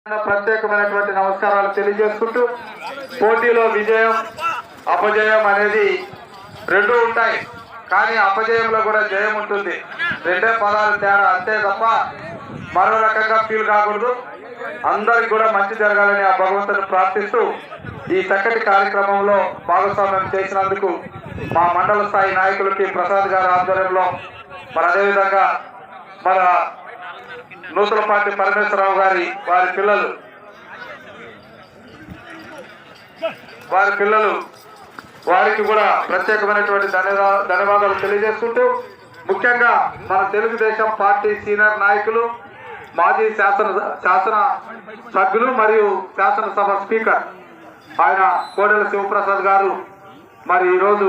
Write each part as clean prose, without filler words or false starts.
ప్రత్యేకమైనటువంటి నమస్కారాలు తెలియజేసుకుంటూ పోటీలో విజయం అపజయం అనేది రెండు ఉంటాయి, కానీ అపజయంలో కూడా జయం ఉంటుంది. రెండే పదాలు తేడా అంతే తప్ప మరో రకంగా ఫీల్ కాకూడదు. అందరికి కూడా మంచి జరగాలని ఆ భగవంతుని ప్రార్థిస్తూ ఈ చక్కటి కార్యక్రమంలో భాగస్వామ్యం చేసినందుకు మా మండల స్థాయి నాయకులకి ప్రసాద్ గారి ఆధ్వర్యంలో మరి అదేవిధంగా మన నూతలపాటి పరమేశ్వరరావు గారి వారి పిల్లలు వారికి కూడా ప్రత్యేకమైనటువంటి ధన్యవాదాలు తెలియజేసుకుంటూ ముఖ్యంగా మన తెలుగుదేశం పార్టీ సీనియర్ నాయకులు మాజీ శాసన సభ్యులు మరియు శాసనసభ స్పీకర్ ఆయన కోడెల శివప్రసాద్ గారు మరి ఈరోజు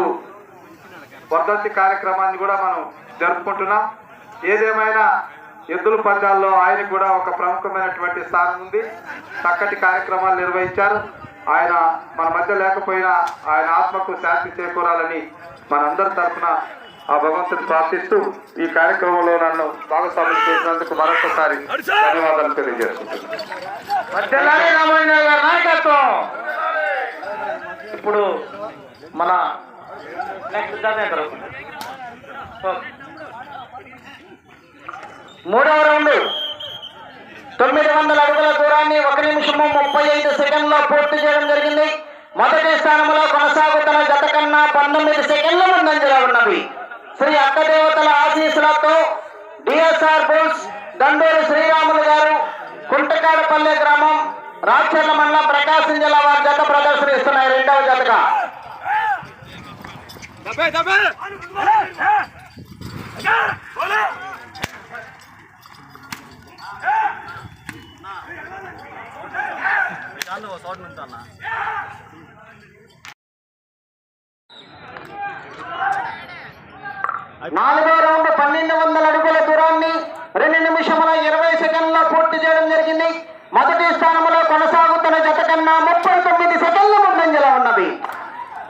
వర్ధంతి కార్యక్రమాన్ని కూడా మనం జరుపుకుంటున్నాం. ఏదేమైనా ఎద్దుల పందాల్లో ఆయనకు కూడా ఒక ప్రముఖమైనటువంటి స్థానం ఉంది. చక్కటి కార్యక్రమాలు నిర్వహించారు. ఆయన మన మధ్య లేకపోయినా ఆయన ఆత్మకు శాంతి చేకూరాలని మనందరి తరఫున ఆ భగవంతుని ప్రార్థిస్తూ ఈ కార్యక్రమంలో నన్ను భాగస్వామ్యం చేసినందుకు మరొకసారి ధన్యవాదాలు తెలియజేస్తున్నాను. ఇప్పుడు మన మూడవ రౌండ్ 900 అడుగుల దూరాన్ని 1 నిమిషము 35 సెకండ్లో పూర్తి చేయడం జరిగింది. మొదటి స్థానంలో కొనసాగుతున్న జత కన్నా 19 సెకండ్ల ముందంజలో ఉన్నవి. శ్రీ అక్కదేవతల ఆశీస్సులతో డిఎస్ఆర్ బుల్స్ దండూరి శ్రీరాములు గారు కుంటకాడపల్లె గ్రామం రాచర్ల మండలం ప్రకాశం జిల్లా వారి జత ప్రదర్శనిస్తున్నాయి. రెండవ జతగా 4వ రౌండ్ 1200 అడుగుల దూరాన్ని 2 నిమిషముల 20 సెకండ్లో పూర్తి చేయడం జరిగింది. మొదటి స్థానంలో కొనసాగుతున్న జత కన్నా 39 సెకండ్ల ముందంజలో ఉన్నవి.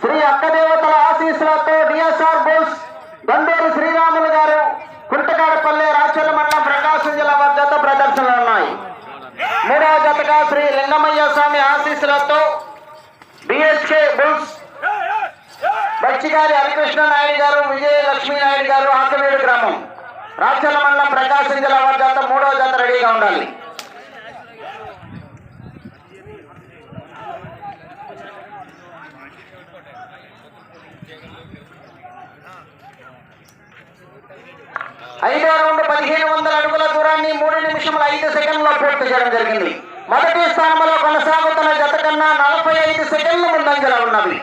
శ్రీ అక్కదేవతల ఆశీస్సులతో డిఎస్ఆర్ బోస్ దండూరి శ్రీరాములు గారు కుంటకాడపల్లె రాచర్ల మండలం ప్రకాశం జిల్లా వారి జత ప్రదర్శనలు ఉన్నాయి. మూడవ జతగా శ్రీ లింగమయ్య స్వామి ఆశీస్సులతో బిఎస్కే బుల్స్ బచ్చిగారి హరికృష్ణ నాయుడు గారు విజయలక్ష్మీ నాయుడు గారు ఆకవేడు గ్రామం రాచర్ల మండలం ప్రకాశం జిల్లా వారి జత మూడవ జత రెడీగా ఉండాలి. ఐదవ రౌండ్ 1500 అడుగుల దూరాన్ని 3 నిమిషముల 5 సెకండ్లో పూర్తి చేయడం జరిగింది. మొదటి స్థానంలో కొనసాగుతున్న జత కన్నా 45 సెకండ్ల ముందంజలో ఉన్నవి.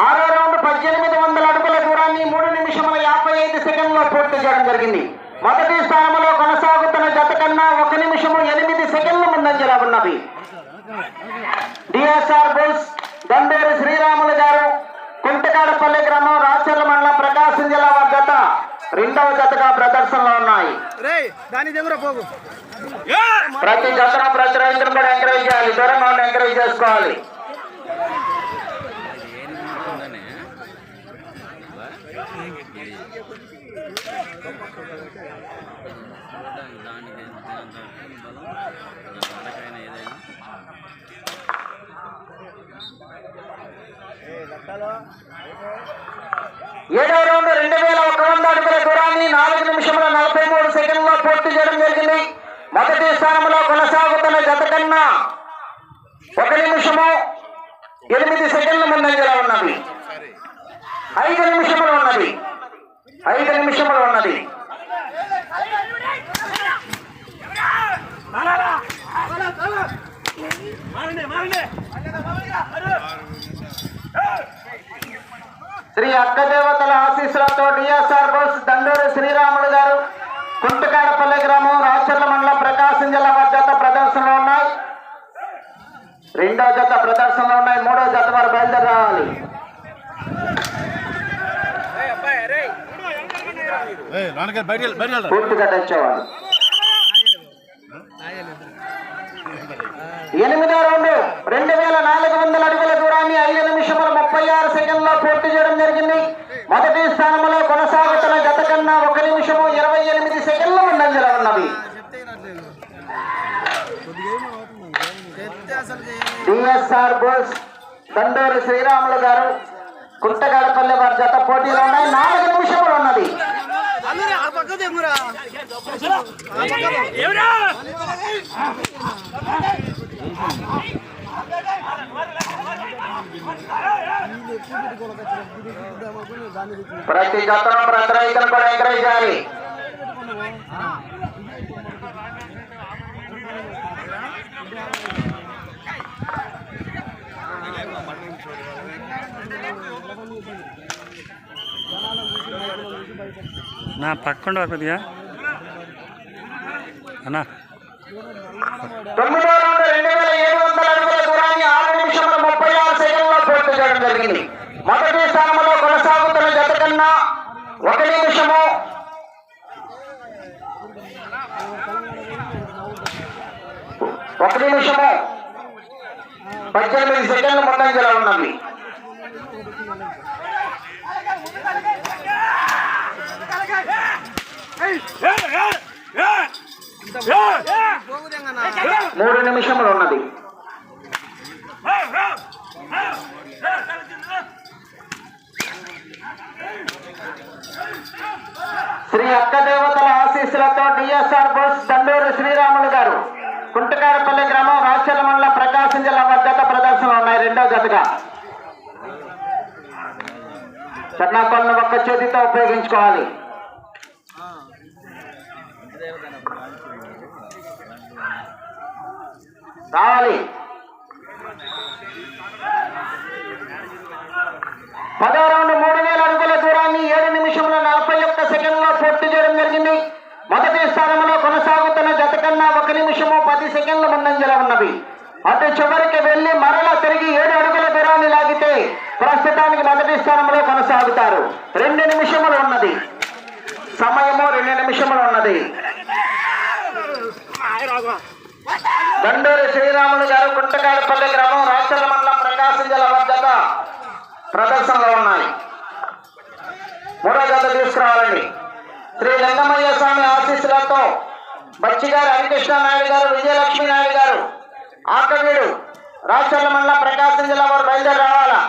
ఆరో రౌండ్ 1800 అడుగుల దూరాన్ని 3 నిమిషముల 55 సెకండ్లో పూర్తి చేయడం జరిగింది. మొదటి స్థానంలో కొనసాగుతున్న జత కన్నా 1 నిమిషము 8 సెకండ్ల ముందంజలో ఉన్నవి. డిఎస్ఆర్ బుల్స్ దండూరి శ్రీరాములు గారు కుంటకాడపల్లి గ్రామం రాచర్ల మండలం ప్రకాశం జిల్లా వారి జత రెండవ జతగా ప్రదర్శనలో ఉన్నాయి. ప్రతి జతను ప్రతి రైతులు కూడా ఎంకరేజ్ చేయాలి, దూరంగా ఉండి ఎంకరేజ్ చేసుకోవాలి. ఏడవ రౌండ్ 2100 అడుగుల దూరాన్ని 4 నిమిషముల 43 సెకండ్లో పూర్తి చేయడం జరిగింది. మొదటి స్థానంలో కొనసాగుతున్న జత కన్నా 1 నిమిషము 8 సెకండ్ల ముందంజలో ఉన్నవి. 5 నిమిషములు ఉన్నది. 5 నిమిషములు ఉన్నది. మారండి శ్రీ అక్కదేవతల ఆశీస్సులతో డిఎస్ఆర్ బోస్ దండూరి శ్రీరాములు గారు కుంటకాడపల్లి గ్రామం రాచర్ల మండలం ప్రకాశం జిల్లా జత ప్రదర్శనలో ఉన్నాయి. రెండో జత ప్రదర్శనలో ఉన్నాయి. మూడో జత వారు బయలుదేరి రావాలి. పూర్తిగా తెచ్చేవాళ్ళు. 8వ రౌండ్ 2400 అడుగుల దూరాన్ని 5 నిమిషముల 36 సెకండ్లో పూర్తి చేయడం జరిగింది. మొదటి స్థానంలో కొనసాగుతున్న జత కన్నా 1 నిమిషము 28 సెకండ్ల ముందంజలో ఉన్నది. డిఎస్ఆర్ బోస్ దండూరి శ్రీరాములు గారు కుంటగాడపల్లి వారి జత పోటీలో ఉన్నాయి. 4 నిమిషములు ఉన్నది. ప్రతి జతను ప్రతి రైతులు కూడా ఎంకరేజ్ చేయాలి. నా పక్కన కొద్దిగా అన్నా 9వ రౌండ్ 2700 అడుగుల దూరాన్ని 6 నిమిషముల 36 సెకండ్లో పూర్తి చేయడం జరిగింది. మొదటి స్థానంలో కొనసాగుతున్న జత కన్నా 1 నిమిషము 18 సెకండ్లు ముందంజలో ఉన్నది. మూడు నిమిషములు ఉన్నది. శ్రీ అక్కదేవతల ఆశీస్సులతో డిఎస్ఆర్ బోస్ దండూరి శ్రీరాములు గారు కుంటకాడపల్లి గ్రామం రాచర్ల మండలం ప్రకాశం జిల్లా జత ప్రదర్శనలు ఉన్నాయి. రెండవ జతగా చర్నాకోలను ఒక్క చేతితో ఉపయోగించుకోవాలి. రావాలి. 10వ రౌండ్ 3000 అడుగుల దూరాన్ని 7 నిమిషముల 41 సెకండ్లో పూర్తి చేయడం జరిగింది. మొదటి స్థానంలో కొనసాగుతున్న జత కన్నా 1 నిమిషము 10 సెకండ్ల ముందంజలో ఉన్నవి. అటు చివరికి వెళ్లి మరలా తిరిగి 7 అడుగుల దూరాన్ని లాగితే ప్రస్తుతానికి మొదటి స్థానంలో కొనసాగుతారు. 2 నిమిషములు ఉన్నది. సమయము 2 నిమిషములు ఉన్నది. దండూరి శ్రీరాములు గారు కుంటకాడపల్లి గ్రామం రాచర్ల మండలం ప్రకాశం జిల్లా జత ప్రదర్శనలో ఉన్నాయి. మూడో జత తీసుకురావాలండి. శ్రీ లింగమయ్య స్వామి ఆశీస్సులతో బచ్చిగారు హరికృష్ణ నాయుడు గారు విజయలక్ష్మి నాయుడు గారు ఆకవీడు రాచర్ల మండలం ప్రకాశం జిల్లా వారు బయలుదేరి రావాలా.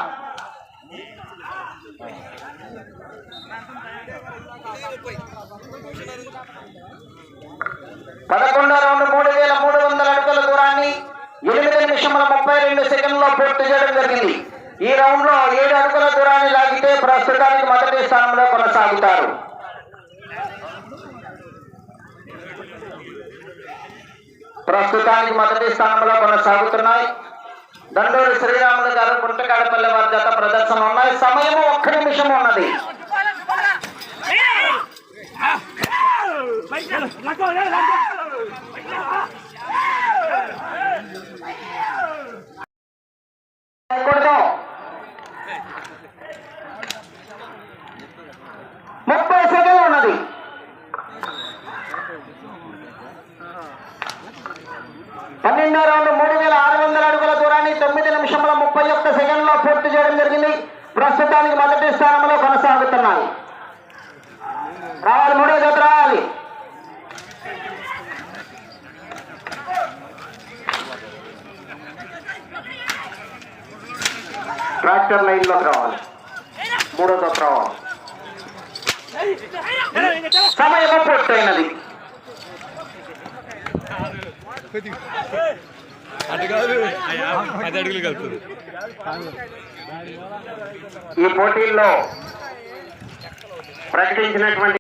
పదకొండో రౌండ్ 3300 అడుగుల దూరాన్ని 8 నిమిషముల 32 సెకండ్లో పూర్తి చేయడం జరిగింది. ఈ రౌండ్ లో 7 అడుగుల దూరాన్ని లాగితే ప్రస్తుతానికి మొదటి స్థానంలో కొనసాగుతారు. ప్రస్తుతానికి మొదటి స్థానంలో కొనసాగుతున్నాయి. దండూరి శ్రీరాములు గారు కుంటకాడపల్లి వారి జత ప్రదర్శన ఉన్నాయి. సమయము 1 నిమిషం ఉన్నది. కూడదు. 30 సెకండ్లు ఉన్నది. పన్నెండో రౌండ్ 3600 అడుగుల దూరాన్ని 9 నిమిషముల 31 సెకండ్లో పూర్తి చేయడం జరిగింది. ప్రస్తుతానికి మొదటి స్థానంలో కొనసాగుతున్నాయి. రావాలి. మూడో జత రావాలి. ట్రాక్టర్ లైన్ లోకి రావాలి. మూడో జత రావాలి. సమయం పూర్తయినది. ఈ పోటీల్లో ప్రకటించినటువంటి